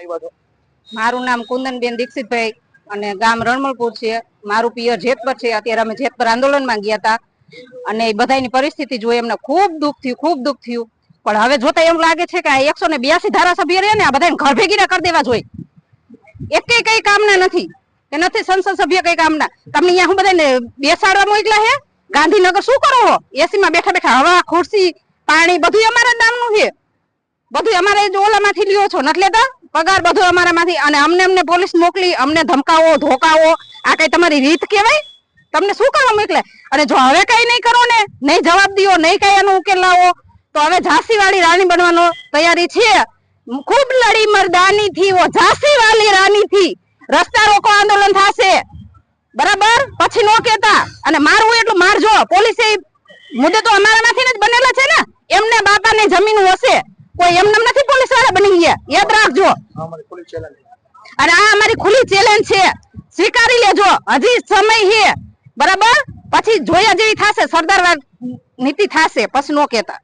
આવ્યા છો? મારું નામ કુંદનબેન દીક્ષિતભાઈ અને ગામ રણમલપુર છે. મારું પિયર જેતપર છે. અત્યારે અમે જેતપર આંદોલનમાં ગયા હતા અને બધાની પરિસ્થિતિ જોઈ અમને ખૂબ દુઃખ થયું. પણ હવે જોતા એવું લાગે છે કે આ 182 ધારાસભ્ય રહે ને આ બધાને ઘર ભેગીના કરી દેવા જોઈએ. એકે કઈ કામના નથી કે નથી સંસદ સભ્ય કઈ કામના. તમને અહીંયા હું બધાને બેસાડવા મોકલા હે? ગાંધીનગર શું કરો છો? એસી માં બેઠા બેઠા હવા ખુરશી પાણી બધું અમારા નામનું છે. બધું અમારે ઓલામાંથી લ્યો છો નથી લેતા પગાર બધું અમારામાંથી. અને અમને પોલીસ મોકલી અમને ધમકાવો ધોકાવો આ કઈ તમારી રીત કહેવાય? તમને શું કરવા મોકલે? અને જો હવે કઈ નહીં કરો ને નહીં જવાબ દો નહીં કઈ એનો ઉકેલ લાવો તો હવે ઝાંસી વાળી રાણી બનવાનો તૈયારી છે. ખૂબ લડી મર્દાની થી ઝાંસી વાળી રાણી થી રસ્તા રોકો આંદોલન થશે બરાબર. પછી નો કેતા અને મારવું એટલું મારજો. પોલીસે મુદ્દે તો અમારામાંથી જ બનેલા છે ને. એમને બાપાને જમીન હશે કોઈ એમને નથી પોલીસ વાળા બની ગયા. યાદ રાખજો. અને આ અમારી ખુલ્લી ચેલેન્જ છે. સ્વીકારી લેજો. હજી સમય છે બરાબર. પછી જોયા જેવી થશે સરદાર નીતિ થશે પછી નો કેતા.